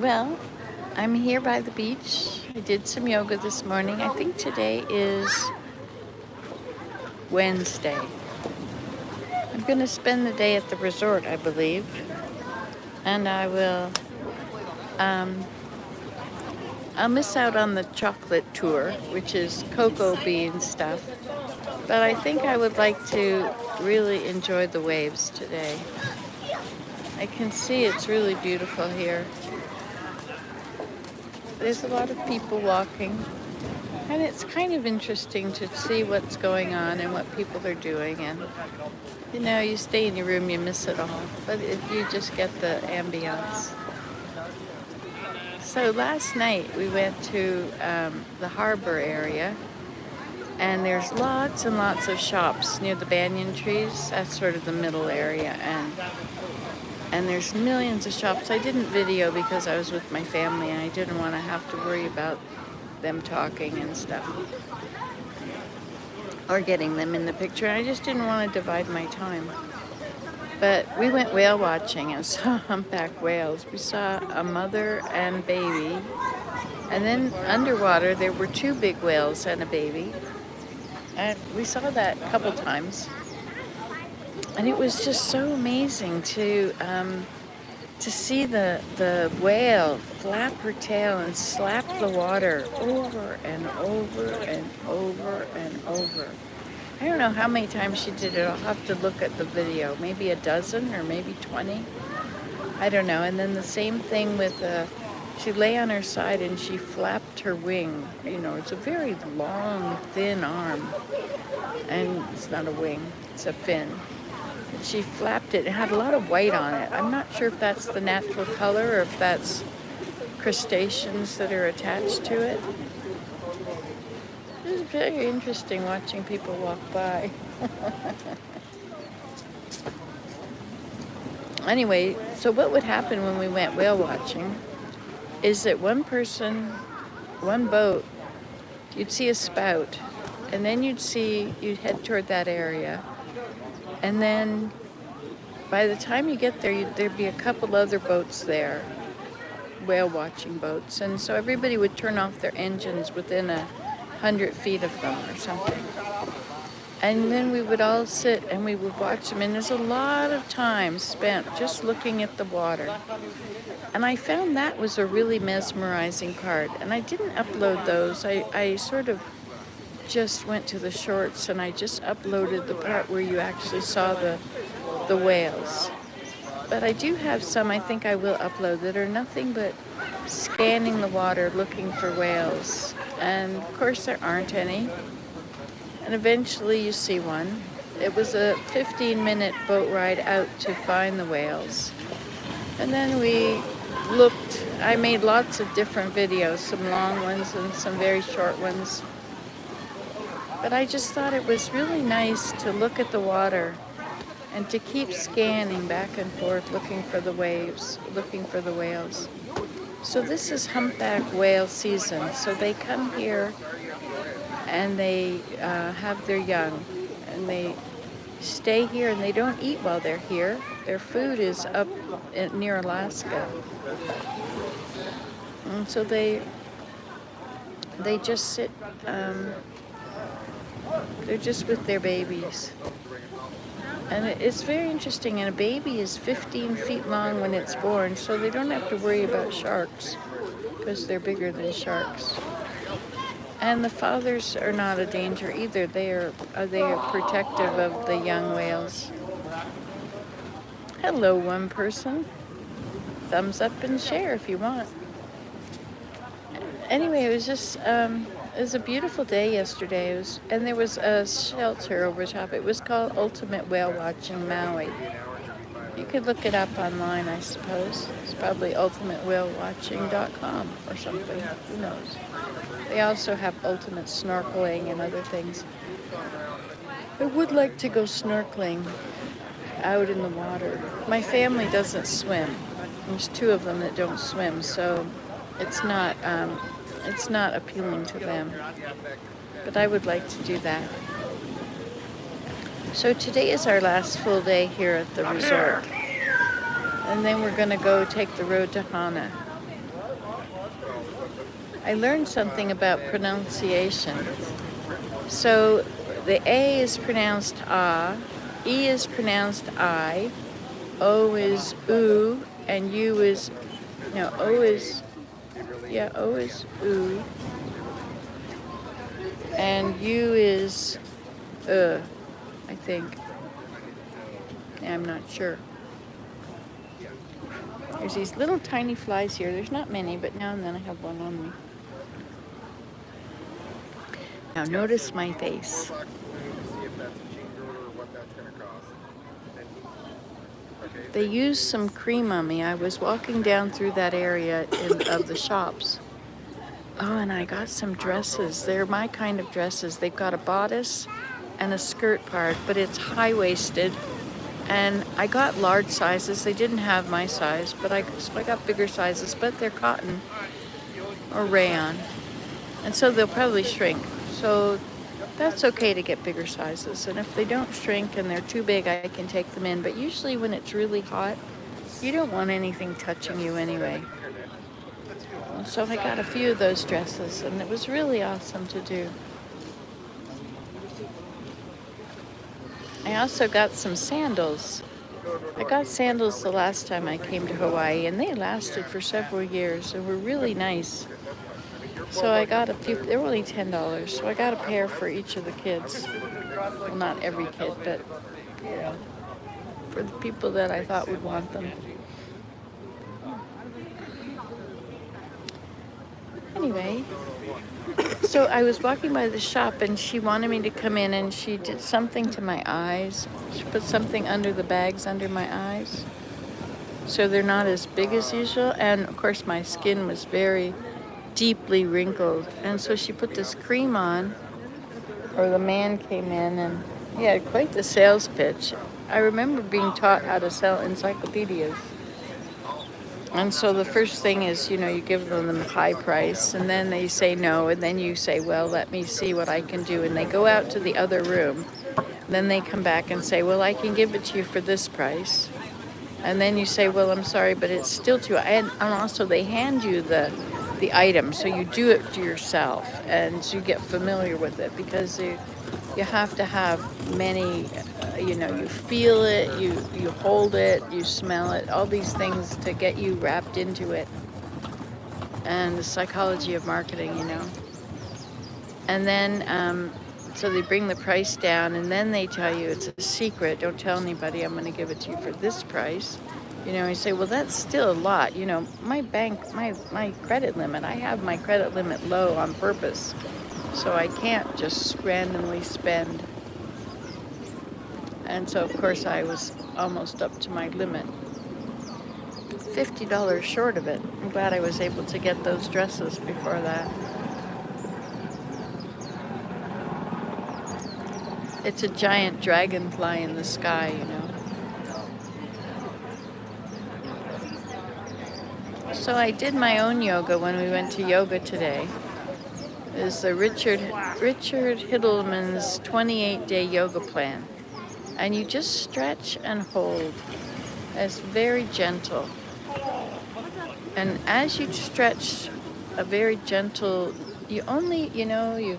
Well, I'm here by the beach. I did some yoga this morning. I think today is Wednesday. I'm going to spend the day at the resort, I believe. And um, I'll miss out on the chocolate tour, which is cocoa bean stuff. But I think I would like to really enjoy the waves today. I can see it's really beautiful here. There's a lot of people walking. And it's kind of interesting to see what's going on and what people are doing. And, you stay in your room, you miss it all. But you just get the ambiance. So last night we went to the harbor area. And there's lots and lots of shops near the banyan trees. That's sort of the middle area. And there's millions of shops. I didn't video because I was with my family and I didn't want to have to worry about them talking and stuff. Or getting them in the picture. I just didn't want to divide my time. But we went whale watching and saw humpback whales. We saw a mother and baby. And then underwater there were two big whales and a baby. And we saw that a couple times. And it was just so amazing to see the whale flap her tail and slap the water over and over and over and over. I don't know how many times she did it. I'll have to look at the video. Maybe a dozen or maybe 20. I don't know. And then the same thing with, she lay on her side and she flapped her wing. It's a very long, thin arm. And it's not a wing, it's a fin. She flapped it. It had a lot of white on it. I'm not sure if that's the natural color or if that's crustaceans that are attached to it. It was very interesting watching people walk by. Anyway, so what would happen when we went whale watching is that one boat, you'd see a spout, and then you'd head toward that area. And then by the time you get there, there'd be a couple other boats there, whale watching boats. And so everybody would turn off their engines within 100 feet of them or something. And then we would all sit and we would watch them. And there's a lot of time spent just looking at the water. And I found that was a really mesmerizing part. And I didn't upload those. I sort of just went to the shorts and I just uploaded the part where you actually saw the whales. But I do have some I think I will upload that are nothing but scanning the water looking for whales. And of course there aren't any. And eventually you see one. It was a 15-minute boat ride out to find the whales. And then we looked. I made lots of different videos, some long ones and some very short ones. But I just thought it was really nice to look at the water and to keep scanning back and forth, looking for the waves, looking for the whales. So this is humpback whale season. So they come here and they have their young. And they stay here and they don't eat while they're here. Their food is up near Alaska. And so they just sit, they're just with their babies. And it's very interesting, and a baby is 15 feet long when it's born, so they don't have to worry about sharks, because they're bigger than sharks. And the fathers are not a danger either. They are protective of the young whales. Hello, one person. Thumbs up and share if you want. Anyway, it was just, it was a beautiful day yesterday. And there was a shelter over top. It was called Ultimate Whale Watching Maui. You could look it up online, I suppose. It's probably ultimatewhalewatching.com or something. Who knows? They also have ultimate snorkeling and other things. I would like to go snorkeling out in the water. My family doesn't swim. There's two of them that don't swim, so it's not appealing to them. But I would like to do that. So today is our last full day here at the resort. And then we're going to go take the road to Hana. I learned something about pronunciation. So the A is pronounced ah, E is pronounced I, O is oo, and U is, no, O is, yeah, O is oo, and U is I think. Yeah, I'm not sure. There's these little tiny flies here. There's not many, but now and then I have one on me. Now notice my face. They used some cream on me. I was walking down through that area of the shops. Oh, and I got some dresses. They're my kind of dresses. They've got a bodice and a skirt part, but it's high-waisted. And I got large sizes. They didn't have my size, but so I got bigger sizes, but they're cotton or rayon. And so they'll probably shrink. So that's okay to get bigger sizes. And if they don't shrink and they're too big, I can take them in. But usually when it's really hot, you don't want anything touching you anyway. So I got a few of those dresses, and it was really awesome to do. I also got some sandals. I got sandals the last time I came to Hawaii, and they lasted for several years and were really nice. So I got a few. They were only $10, so I got a pair for each of the kids. Well, not every kid, but for the people that I thought would want them. Anyway, so I was walking by the shop, and she wanted me to come in, and she did something to my eyes. She put something under the bags under my eyes, so they're not as big as usual. And of course, my skin was very deeply wrinkled, and so she put this cream on, or the man came in, and he had quite the sales pitch. I remember being taught how to sell encyclopedias. And so the first thing is, you give them a high price, and then they say no, and then you say, well, let me see what I can do. And they go out to the other room. Then they come back and say, well, I can give it to you for this price. And then you say, well, I'm sorry, but it's still too high. And also they hand you the item, so you do it to yourself, and so you get familiar with it, because you have to have many, you feel it, you hold it, you smell it, all these things to get you wrapped into it, and the psychology of marketing, And then, so they bring the price down, and then they tell you it's a secret, don't tell anybody, I'm going to give it to you for this price. You say, well, that's still a lot. My bank, my credit limit, I have my credit limit low on purpose. So I can't just randomly spend. And so, of course, I was almost up to my limit. $50 short of it. I'm glad I was able to get those dresses before that. It's a giant dragonfly in the sky, So I did my own yoga when we went to yoga today. It is the Richard Hiddleman's 28-day yoga plan. And you just stretch and hold. It's very gentle. And as you stretch a very gentle, you only, you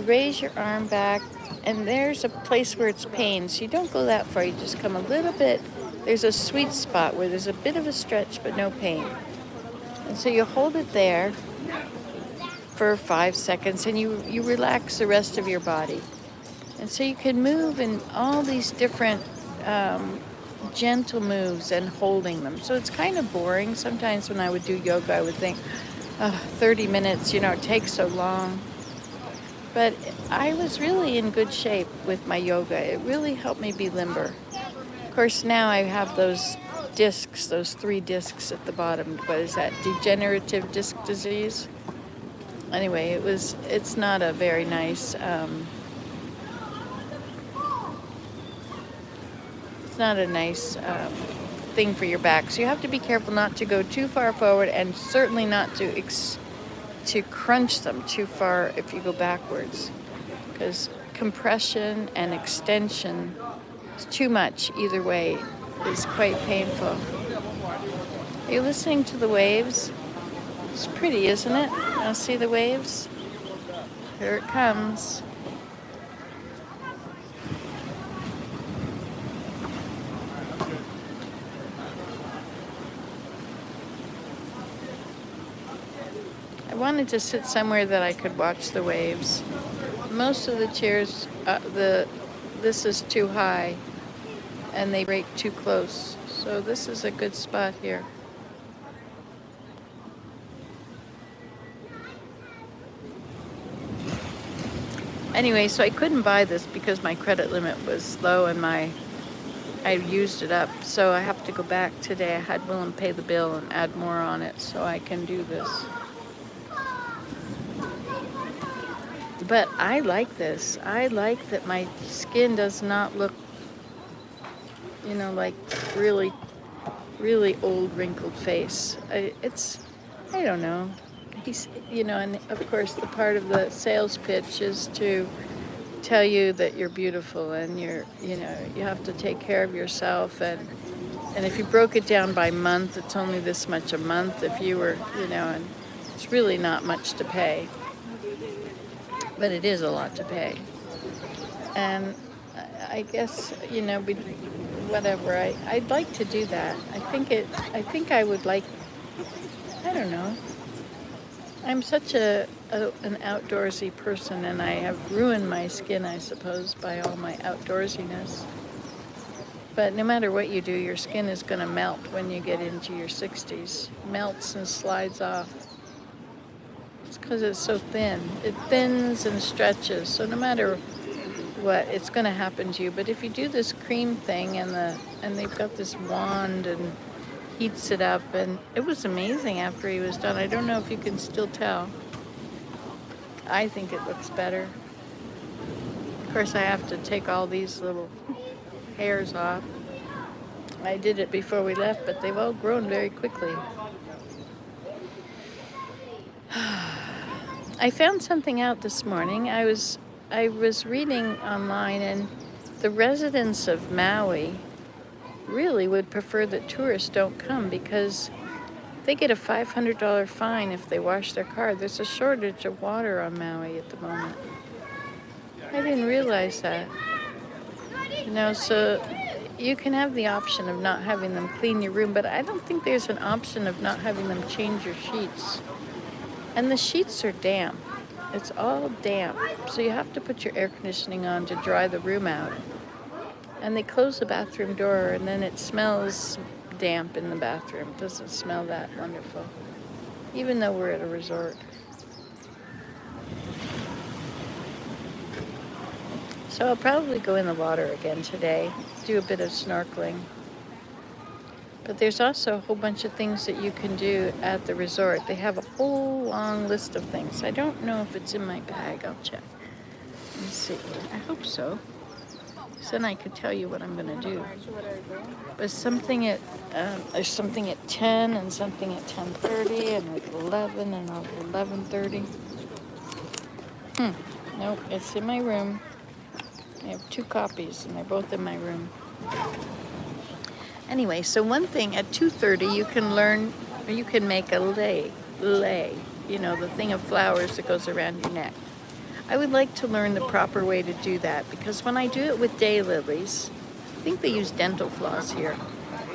raise your arm back, and there's a place where it's pain. So you don't go that far, you just come a little bit. There's a sweet spot where there's a bit of a stretch, but no pain. And so you hold it there for 5 seconds, and you relax the rest of your body. And so you can move in all these different gentle moves and holding them. So it's kind of boring. Sometimes when I would do yoga, I would think, 30 minutes, it takes so long. But I was really in good shape with my yoga. It really helped me be limber. Of course, now I have those discs, those 3 discs at the bottom. What is that? Degenerative disc disease? Anyway, it's not a very nice, it's not a nice thing for your back. So you have to be careful not to go too far forward, and certainly not to crunch them too far if you go backwards, because compression and extension is too much either way. Is quite painful. Are you listening to the waves? It's pretty, isn't it? Now see the waves? Here it comes. I wanted to sit somewhere that I could watch the waves. Most of the chairs, this is too high, and they break too close. So this is a good spot here. Anyway, so I couldn't buy this because my credit limit was low and I used it up. So I have to go back today. I had Willem pay the bill and add more on it so I can do this. But I like this. I like that my skin does not look, you know, like really, really old wrinkled face. I don't know. He's, you know, and of course the part of the sales pitch is to tell you that you're beautiful and you have to take care of yourself, and if you broke it down by month, it's only this much a month if you were, and it's really not much to pay, but it is a lot to pay. And I guess, whatever, I'd like to do that. I think I would like, I don't know. I'm such an outdoorsy person, and I have ruined my skin, I suppose, by all my outdoorsiness. But no matter what you do, your skin is going to melt when you get into your 60s. Melts and slides off. It's because it's so thin. It thins and stretches, so no matter what, it's going to happen to you. But if you do this cream thing, and they've got this wand and heats it up, and it was amazing after he was done. I don't know if you can still tell. I think it looks better. Of course, I have to take all these little hairs off. I did it before we left, but they've all grown very quickly. I found something out this morning. I was reading online, and the residents of Maui really would prefer that tourists don't come because they get a $500 fine if they wash their car. There's a shortage of water on Maui at the moment. I didn't realize that. So you can have the option of not having them clean your room, but I don't think there's an option of not having them change your sheets. And the sheets are damp. It's all damp. So you have to put your air conditioning on to dry the room out. And they close the bathroom door, and then it smells damp in the bathroom. It doesn't smell that wonderful, even though we're at a resort. So I'll probably go in the water again today, do a bit of snorkeling. But there's also a whole bunch of things that you can do at the resort. They have a whole long list of things. I don't know if it's in my bag. I'll check. Let me see. I hope so. So then I could tell you what I'm going to do. There's something at 10 and something at 10:30 and at 11 and at 11:30. Nope, it's in my room. I have 2 copies, and they're both in my room. Anyway, so one thing, at 2:30 you can make a lei, the thing of flowers that goes around your neck. I would like to learn the proper way to do that, because when I do it with daylilies, I think they use dental floss here.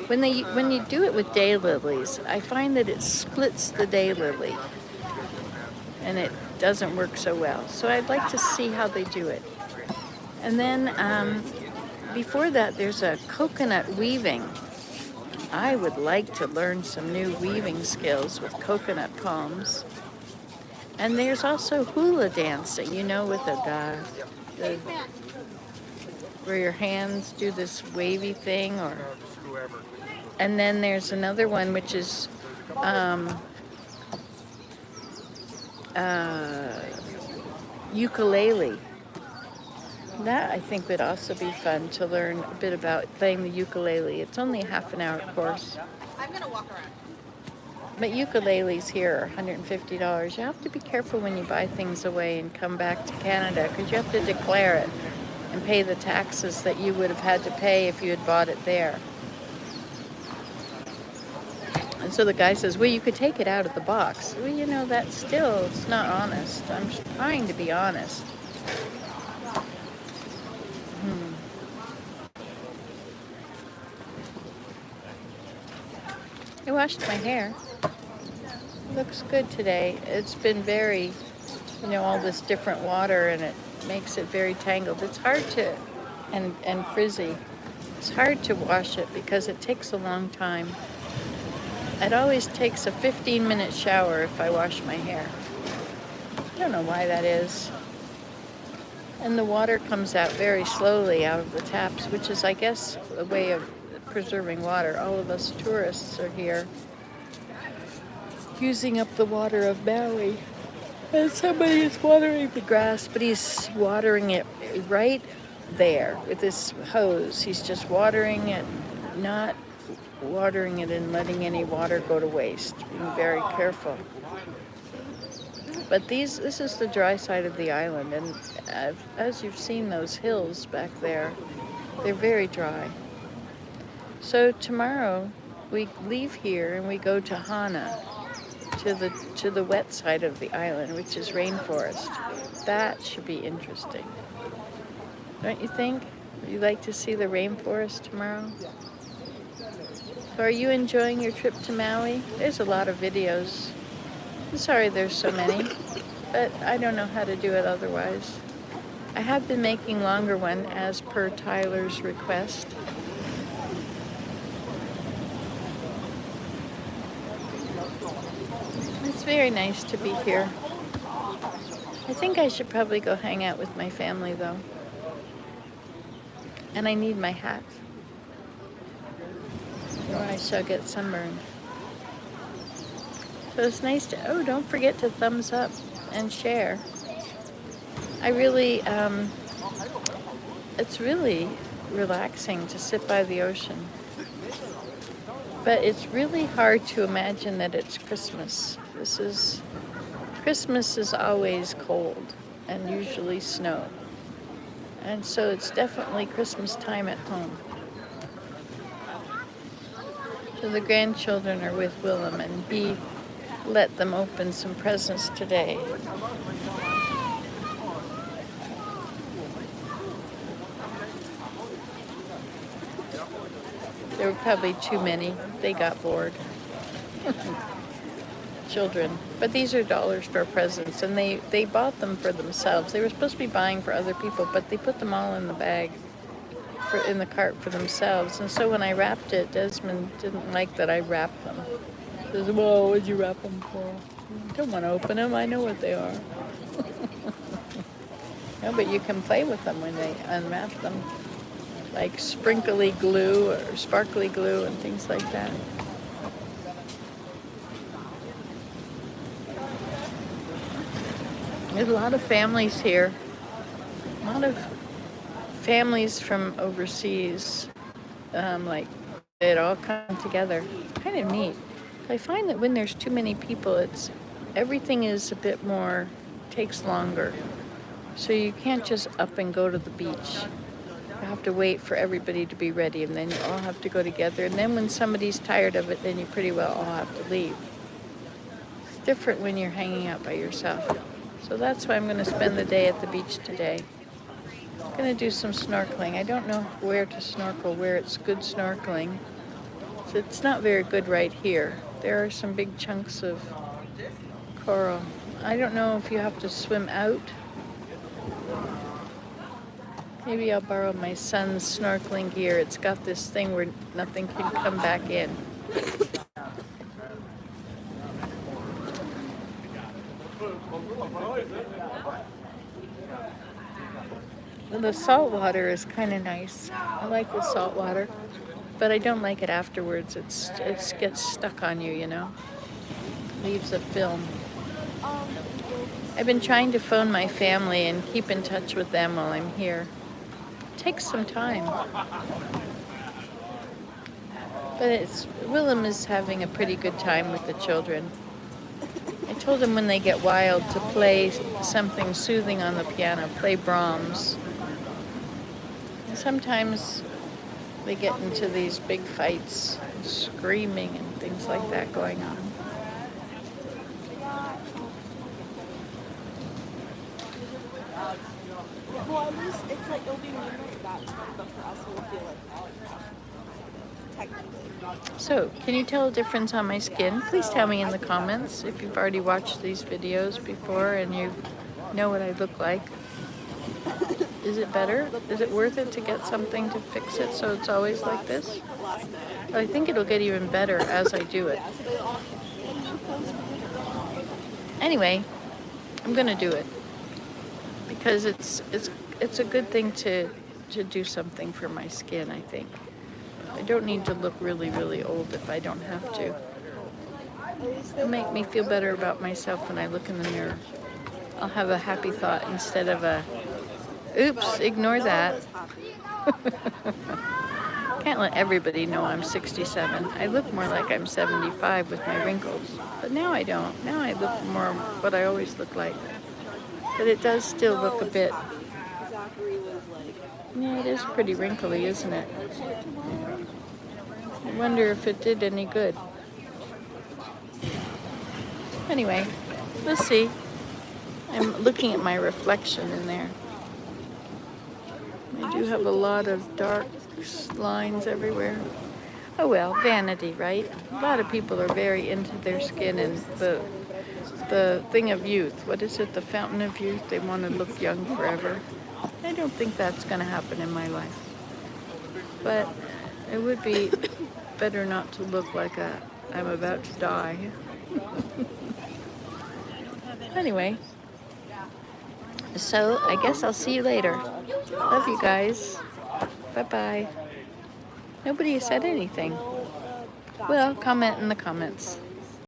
When you do it with daylilies, I find that it splits the daylily, and it doesn't work so well. So I'd like to see how they do it. And then before that, there's a coconut weaving. I would like to learn some new weaving skills with coconut palms. And there's also hula dancing, with where your hands do this wavy thing, and then there's another one which is ukulele. That I think would also be fun to learn a bit about playing the ukulele. It's only a half-an-hour course. I'm gonna walk around. But ukuleles here are $150. You have to be careful when you buy things away and come back to Canada, because you have to declare it and pay the taxes that you would have had to pay if you had bought it there. So the guy says, well, you could take it out of the box. Well, you know, that still, it's not honest. I'm trying to be honest. I washed my hair. It looks good today. It's been very, you know, all this different water, and it makes it very tangled. It's hard to, and frizzy. It's hard to wash it because it takes a long time. It always takes a 15-minute shower if I wash my hair. I don't know why that is. And the water comes out very slowly out of the taps, which is, I guess, a way of preserving water. All of us tourists are here using up the water of Maui. And somebody is watering the grass, but he's watering it right there with this hose. He's just watering it, not watering it and letting any water go to waste. Being very careful. But this is the dry side of the island, and as you've seen those hills back there, they're very dry. So tomorrow we leave here and we go to Hana, to the wet side of the island, which is rainforest. That should be interesting. Don't you think? Would you like to see the rainforest tomorrow? So are you enjoying your trip to Maui? There's a lot of videos. I'm sorry there's so many, but I don't know how to do it otherwise. I have been making longer one as per Tyler's request. It's very nice to be here. I think I should probably go hang out with my family though. And I need my hat, or I shall get sunburned. So it's nice to, oh, don't forget to thumbs up and share. I really, it's really relaxing to sit by the ocean. But it's really hard to imagine that it's Christmas. Christmas is always cold and usually snow. And so it's definitely Christmas time at home. So the grandchildren are with Willem, and he let them open some presents today. There were probably too many. They got bored. Children. But these are dollar store presents, and they bought them for themselves. They were supposed to be buying for other people, but they put them all in the bag, in the cart for themselves. And so when I wrapped it, Desmond didn't like that I wrapped them. He says, well, what'd you wrap them for? I don't want to open them. I know what they are. No, but you can play with them when they unwrap them. Like sprinkly glue or sparkly glue and things like that. There's a lot of families here. A lot of families from overseas, like it all come together. Kind of neat. I find that when there's too many people, everything is a bit more, takes longer. So you can't just up and go to the beach. You have to wait for everybody to be ready, and then you all have to go together. And then when somebody's tired of it, then you pretty well all have to leave. It's different when you're hanging out by yourself. So that's why I'm going to spend the day at the beach today. I'm going to do some snorkeling. I don't know where to snorkel, where it's good snorkeling. So it's not very good right here. There are some big chunks of coral. I don't know if you have to swim out. Maybe I'll borrow my son's snorkeling gear. It's got this thing where nothing can come back in. The salt water is kind of nice. I like the salt water, but I don't like it afterwards. It gets stuck on you, you know. Leaves a film. I've been trying to phone my family and keep in touch with them while I'm here. It takes some time. But Willem is having a pretty good time with the children. I told him when they get wild to play something soothing on the piano, play Brahms. And sometimes they get into these big fights, and screaming and things like that going on. Well, at least it's like it'll be mean like that time, but for us it'll feel like that. Technically. So, can you tell a difference on my skin? Please tell me in the comments if you've already watched these videos before and you know what I look like. Is it better? Is it worth it to get something to fix it so it's always like this? I think it'll get even better as I do it. Anyway, I'm gonna do it because it's a good thing to do something for my skin, I think. I don't need to look really, really old if I don't have to. It'll make me feel better about myself when I look in the mirror. I'll have a happy thought instead of a, oops, ignore that. Can't let everybody know I'm 67. I look more like I'm 75 with my wrinkles. But now I don't. Now I look more what I always look like. But it does still look a bit... Yeah, it is pretty wrinkly, isn't it? I wonder if it did any good. Anyway, let's see. I'm looking at my reflection in there. I do have a lot of dark lines everywhere. Oh well, vanity, right? A lot of people are very into their skin and the thing of youth. What is it? The fountain of youth. They want to look young forever. I don't think that's going to happen in my life. But it would be better not to look like I'm about to die. Anyway, so I guess I'll see you later. Love you guys. Bye-bye. Nobody said anything. Well, comment in the comments.